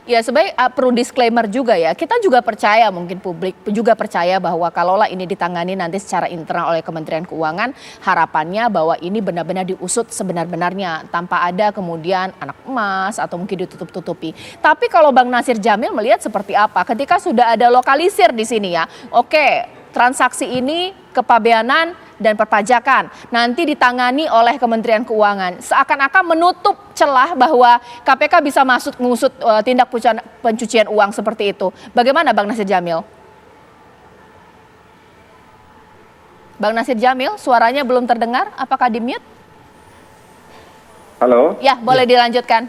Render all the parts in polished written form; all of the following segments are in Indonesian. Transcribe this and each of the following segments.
Ya, sebagai perlu disclaimer juga ya. Kita juga percaya, mungkin publik juga percaya bahwa kalaulah ini ditangani nanti secara internal oleh Kementerian Keuangan, harapannya bahwa ini benar-benar diusut sebenar-benarnya tanpa ada kemudian anak emas atau mungkin ditutup-tutupi. Tapi kalau Bang Nasir Jamil melihat seperti apa ketika sudah ada lokalisir di sini ya. Oke, transaksi ini kepabeanan dan perpajakan nanti ditangani oleh Kementerian Keuangan, seakan-akan menutup celah bahwa KPK bisa masuk mengusut tindak pencucian uang seperti itu. Bagaimana Bang Nasir Jamil? Bang Nasir Jamil, suaranya belum terdengar, apakah di-mute? Halo? Ya, boleh dilanjutkan.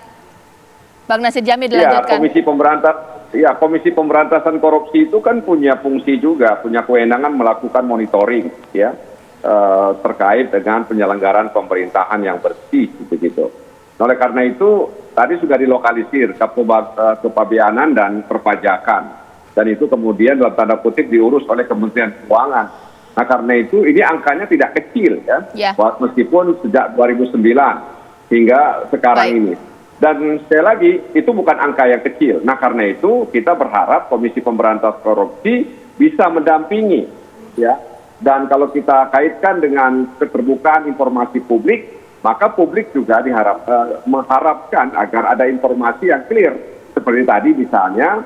Bang Nasir Jamil dilanjutkan. Komisi Pemberantasan Korupsi itu kan punya fungsi juga, punya kewenangan melakukan monitoring ya terkait dengan penyelenggaraan pemerintahan yang bersih begitu. Oleh karena itu tadi sudah dilokalisir kepabeanan dan perpajakan, dan itu kemudian dalam tanda kutip diurus oleh Kementerian Keuangan. Nah karena itu ini angkanya tidak kecil ya. Meskipun sejak 2009 hingga sekarang ini. Dan sekali lagi itu bukan angka yang kecil. Nah karena itu kita berharap Komisi Pemberantasan Korupsi bisa mendampingi ya. Dan kalau kita kaitkan dengan keterbukaan informasi publik, maka publik juga mengharapkan agar ada informasi yang clear. Seperti tadi misalnya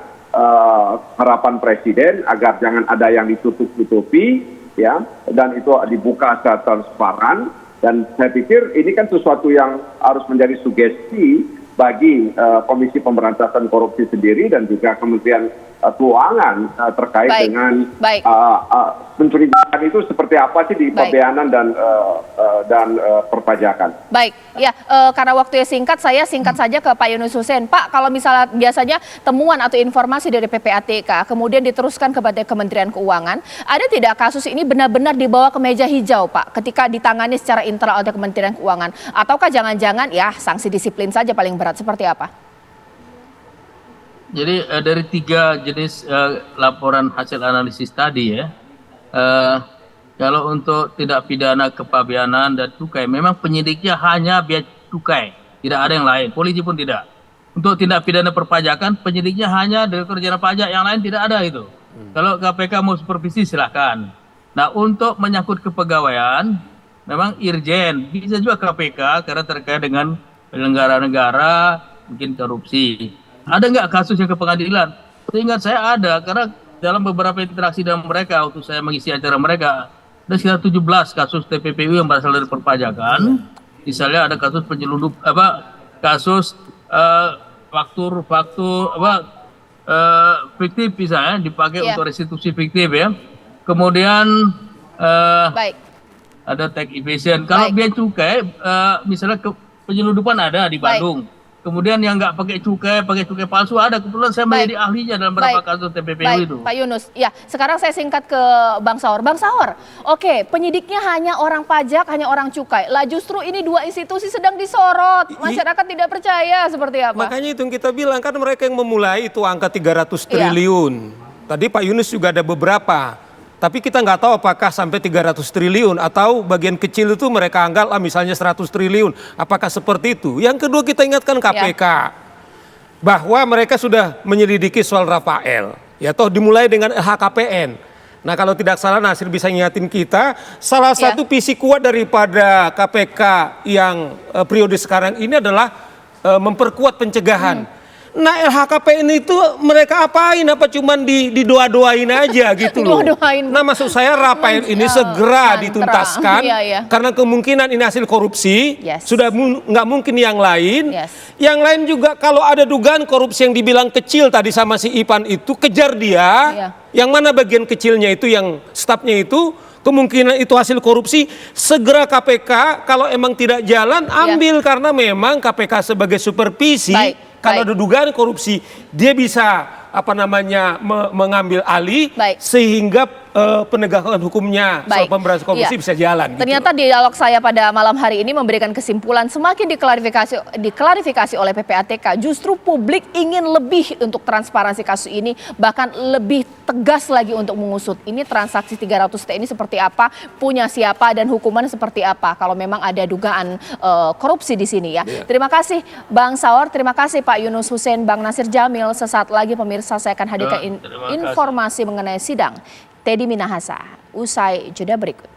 harapan Presiden agar jangan ada yang ditutup-tutupi ya, dan itu dibuka secara transparan. Dan saya pikir ini kan sesuatu yang harus menjadi sugesti bagi Komisi Pemberantasan Korupsi sendiri dan juga Kementerian Keuangan terkait dengan pencurigaan itu seperti apa sih di pabeanan dan perpajakan. Baik, ya karena waktunya singkat, saya singkat saja ke Pak Yunus Hussein. Pak, kalau misalnya biasanya temuan atau informasi dari PPATK kemudian diteruskan kepada Kementerian Keuangan, ada tidak kasus ini benar-benar dibawa ke meja hijau, Pak, ketika ditangani secara internal oleh Kementerian Keuangan? Ataukah jangan-jangan ya sanksi disiplin saja paling berat, seperti apa? Jadi dari 3 jenis laporan hasil analisis tadi ya, kalau untuk tindak pidana kepabeanan dan cukai, memang penyidiknya hanya bea cukai, tidak ada yang lain, polisi pun tidak. Untuk tindak pidana perpajakan, penyidiknya hanya Direktur Jenderal Pajak, yang lain tidak ada itu. Kalau KPK mau supervisi silahkan. Nah untuk menyangkut kepegawaian, memang Irjen, bisa juga KPK karena terkait dengan penyelenggara negara, mungkin korupsi. Ada nggak kasus yang ke pengadilan? Seingat saya ada, karena dalam beberapa interaksi dengan mereka waktu saya mengisi acara mereka, ada sekitar 17 kasus TPPU yang berasal dari perpajakan. Misalnya ada kasus penyelundup, kasus faktur fiktif misalnya dipakai untuk restitusi fiktif ya. Kemudian ada tax evasion. Kalau bea cukai, misalnya penyelundupan ada di Bandung. Kemudian yang nggak pakai cukai palsu ada. Kebetulan saya menjadi ahlinya dalam beberapa kasus TPPU itu. Pak Yunus, ya sekarang saya singkat ke Bang Saur. Bang Saur, oke, penyidiknya hanya orang pajak, hanya orang cukai. Lah justru ini 2 institusi sedang disorot. Masyarakat tidak percaya, seperti apa? Makanya itu yang kita bilang, kan mereka yang memulai itu angka 300 triliun. Tadi Pak Yunus juga ada beberapa. Tapi kita nggak tahu apakah sampai 300 triliun atau bagian kecil itu mereka anggap misalnya 100 triliun. Apakah seperti itu? Yang kedua kita ingatkan KPK bahwa mereka sudah menyelidiki soal Rafael. Ya toh dimulai dengan LHKPN. Nah kalau tidak salah Nasir bisa ingatin kita, salah satu visi kuat daripada KPK yang periode sekarang ini adalah memperkuat pencegahan. Nah LHKPN itu mereka apain? Apa cuman didoa-doain aja gitu loh. Nah maksud saya Rafael ini segera dituntaskan karena kemungkinan ini hasil korupsi, sudah nggak mungkin yang lain. Yang lain juga kalau ada dugaan korupsi yang dibilang kecil tadi sama si Ipan itu, kejar dia. Yang mana bagian kecilnya itu yang stafnya itu kemungkinan itu hasil korupsi, segera KPK kalau emang tidak jalan ambil karena memang KPK sebagai supervisi. Kalau ada dugaan korupsi, dia bisa mengambil alih sehingga penegakan hukumnya soal Baik. pemberantasan korupsi Iya. bisa jalan. Ternyata dialog saya pada malam hari ini memberikan kesimpulan semakin diklarifikasi oleh PPATK, justru publik ingin lebih untuk transparansi kasus ini, bahkan lebih tegas lagi untuk mengusut ini transaksi 300 T ini seperti apa, punya siapa, dan hukuman seperti apa kalau memang ada dugaan korupsi di sini ya. Terima kasih Bang Saur, terima kasih Pak Yunus Hussein, Bang Nasir Jamil. Sesaat lagi pemirsa saya akan hadirkan terima kasih. informasi mengenai sidang Teddy Minahasa usai jeda berikut.